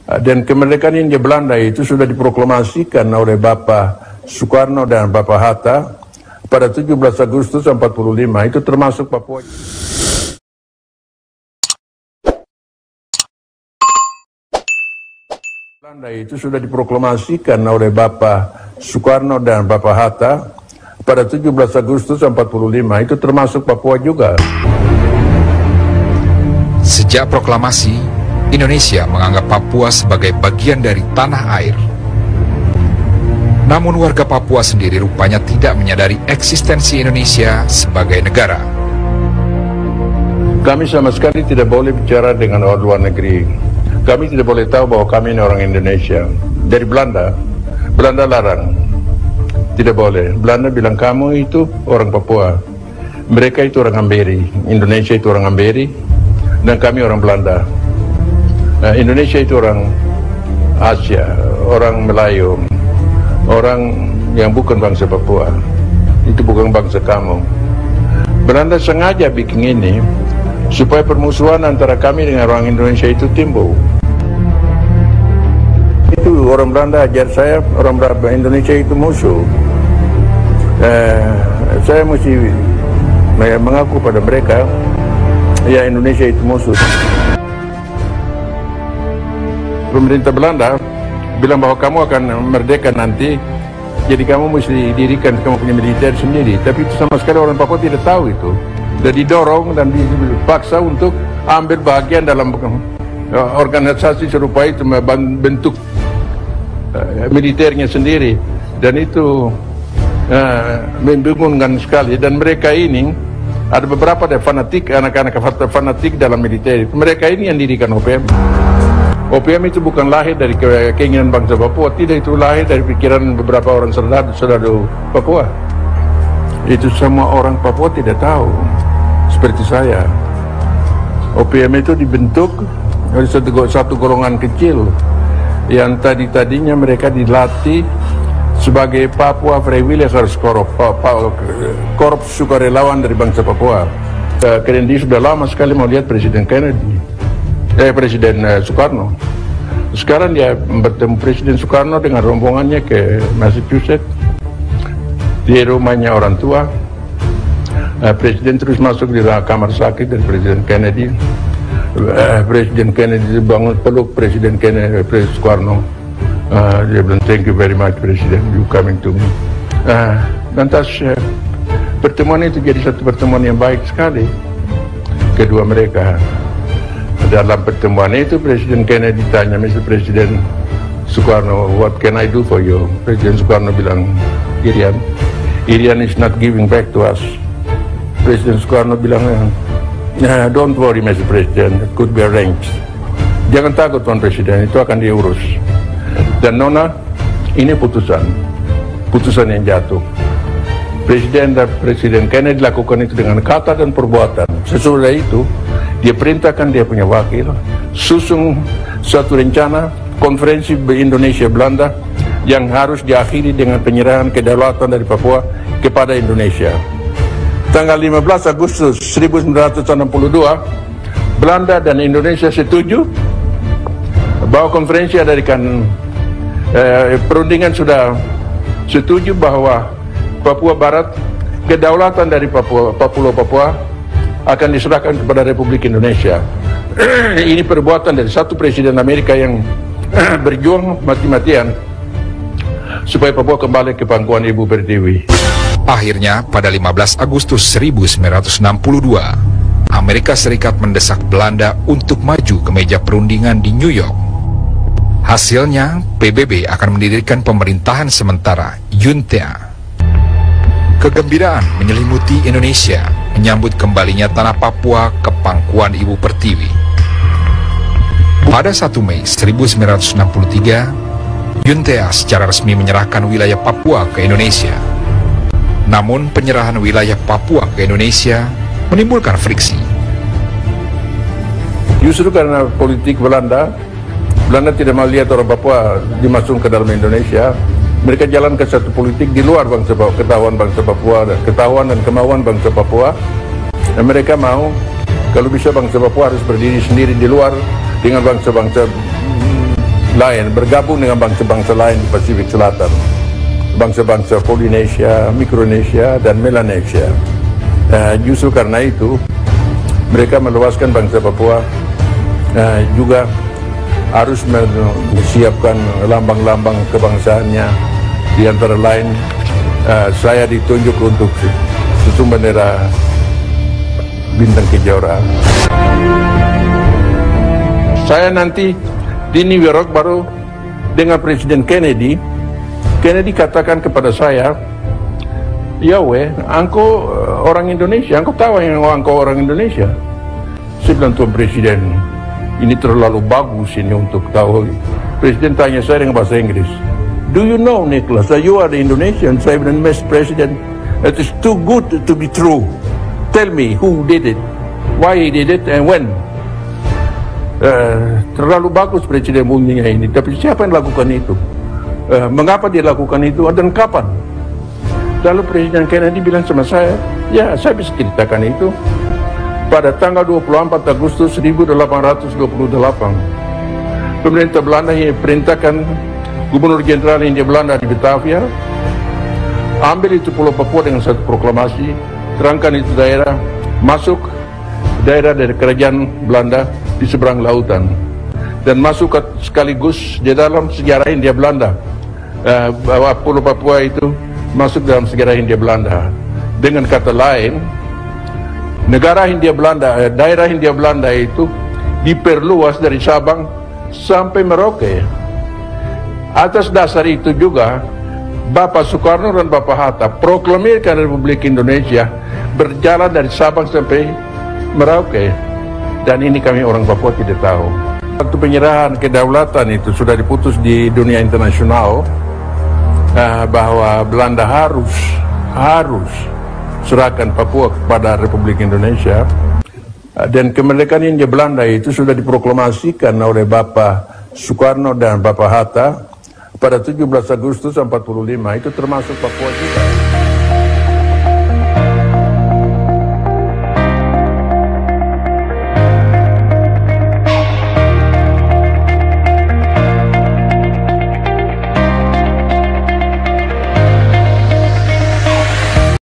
Dan kemerdekaan Hindia Belanda itu sudah diproklamasikan oleh Bapak Soekarno dan Bapak Hatta pada 17 Agustus 45, itu termasuk Papua. Belanda itu sudah diproklamasikan oleh Bapak Soekarno dan Bapak Hatta pada 17 Agustus 45, itu termasuk Papua juga. Sejak proklamasi, Indonesia menganggap Papua sebagai bagian dari tanah air. Namun warga Papua sendiri rupanya tidak menyadari eksistensi Indonesia sebagai negara. Kami sama sekali tidak boleh bicara dengan orang luar negeri. Kami tidak boleh tahu bahwa kami ini orang Indonesia. Dari Belanda, Belanda larang. Tidak boleh. Belanda bilang kamu itu orang Papua. Mereka itu orang Amberi. Indonesia itu orang Amberi. Dan kami orang Belanda. Nah, Indonesia itu orang Asia, orang Melayu, orang yang bukan bangsa Papua. Itu bukan bangsa kamu. Belanda sengaja bikin ini supaya permusuhan antara kami dengan orang Indonesia itu timbul. Itu orang Belanda ajar saya, orang Indonesia itu musuh. Saya mesti mengaku pada mereka, ya Indonesia itu musuh. Pemerintah Belanda bilang bahwa kamu akan merdeka nanti, jadi kamu mesti dirikan, kamu punya militer sendiri. Tapi itu sama sekali orang Papua tidak tahu itu. Dan didorong dan dipaksa untuk ambil bagian dalam organisasi serupa itu, bentuk militernya sendiri. Dan itu membingungkan sekali. Dan mereka ini, ada beberapa fanatik, anak-anak fanatik dalam militer. Mereka ini yang dirikan OPM. OPM itu bukan lahir dari keinginan bangsa Papua, tidak, itu lahir dari pikiran beberapa orang serdadu Papua. Itu semua orang Papua tidak tahu, seperti saya. OPM itu dibentuk oleh satu golongan kecil yang tadinya mereka dilatih sebagai Papua Freewheelers korps sukarelawan dari bangsa Papua. Kennedy sudah lama sekali mau lihat Presiden Soekarno. Sekarang dia bertemu Presiden Soekarno dengan rombongannya ke Massachusetts, di rumahnya orang tua. Presiden terus masuk di kamar sakit dari Presiden Kennedy. Presiden Kennedy bangun peluk Presiden Soekarno. Dia bilang, thank you very much Presiden, you coming to me. Lantas pertemuan itu jadi satu pertemuan yang baik sekali kedua mereka. Dalam pertemuan itu Presiden Kennedy tanya Mr. Presiden Soekarno, what can I do for you? Presiden Soekarno bilang, Irian is not giving back to us. Presiden Soekarno bilang, don't worry Mr. President, it could be arranged. Jangan takut Tuan Presiden, itu akan diurus. Dan Nona, ini putusan yang jatuh. Presiden Kennedy lakukan itu dengan kata dan perbuatan. Sesudah itu dia perintahkan dia punya wakil susung suatu rencana konferensi Indonesia Belanda yang harus diakhiri dengan penyerahan kedaulatan dari Papua kepada Indonesia. Tanggal 15 Agustus 1962 Belanda dan Indonesia setuju bahwa konferensi adakan perundingan sudah setuju bahwa Papua Barat, kedaulatan dari Papua akan diserahkan kepada Republik Indonesia. Ini perbuatan dari satu presiden Amerika yang berjuang mati-matian supaya Papua kembali ke pangkuan Ibu Pertiwi. Akhirnya pada 15 Agustus 1962, Amerika Serikat mendesak Belanda untuk maju ke meja perundingan di New York. Hasilnya, PBB akan mendirikan pemerintahan sementara Junta. Kegembiraan menyelimuti Indonesia menyambut kembalinya tanah Papua ke pangkuan Ibu Pertiwi. Pada 1 Mei 1963, Junta secara resmi menyerahkan wilayah Papua ke Indonesia. Namun penyerahan wilayah Papua ke Indonesia menimbulkan friksi. Justru karena politik Belanda tidak mau lihat orang Papua dimasukkan ke dalam Indonesia. Mereka jalan ke satu politik di luar ketahuan bangsa Papua, ketahuan dan kemauan bangsa Papua. Dan mereka mau, kalau bisa bangsa Papua harus berdiri sendiri di luar dengan bangsa-bangsa lain bergabung dengan bangsa-bangsa lain di Pasifik Selatan, bangsa-bangsa Polinesia, Mikronesia, dan Melanesia. Justru karena itu mereka meluaskan bangsa Papua, juga harus menyiapkan lambang-lambang kebangsaannya. Di antara lain, saya ditunjuk untuk tutup bendera Bintang Kejora. Saya nanti di New York baru dengan Presiden Kennedy. Kennedy katakan kepada saya, "Ya engkau orang Indonesia, engkau tahu yang engkau orang Indonesia." Saya bilang, "Tuan Presiden, ini terlalu bagus ini untuk tahu." Presiden tanya saya dengan bahasa Inggris, "Do you know, Nicholas, that you are the Indonesian?" Saya bilang, "Mr. President, it is too good to be true. Tell me who did it, why he did it, and when." Terlalu bagus Presiden bunyinya ini, tapi siapa yang lakukan itu? Mengapa dia lakukan itu dan kapan? Lalu Presiden Kennedy bilang sama saya, "Ya, saya bisa ceritakan itu. Pada tanggal 24 Agustus 1828, pemerintah Belanda perintahkan Gubernur Jenderal Hindia Belanda di Batavia, ambil itu Pulau Papua dengan satu proklamasi, terangkan itu daerah, masuk daerah dari kerajaan Belanda di seberang lautan, dan masuk sekaligus di dalam sejarah Hindia Belanda, bahwa Pulau Papua itu masuk dalam sejarah Hindia Belanda. Dengan kata lain, negara Hindia Belanda, daerah Hindia Belanda itu diperluas dari Sabang sampai Merauke. Atas dasar itu juga Bapak Soekarno dan Bapak Hatta proklamirkan Republik Indonesia berjalan dari Sabang sampai Merauke, dan ini kami orang Papua tidak tahu. Waktu penyerahan kedaulatan itu sudah diputus di dunia internasional, bahwa Belanda harus serahkan Papua kepada Republik Indonesia, dan kemerdekaan Hindia Belanda itu sudah diproklamasikan oleh Bapak Soekarno dan Bapak Hatta pada 17 Agustus 45, itu termasuk Papua juga.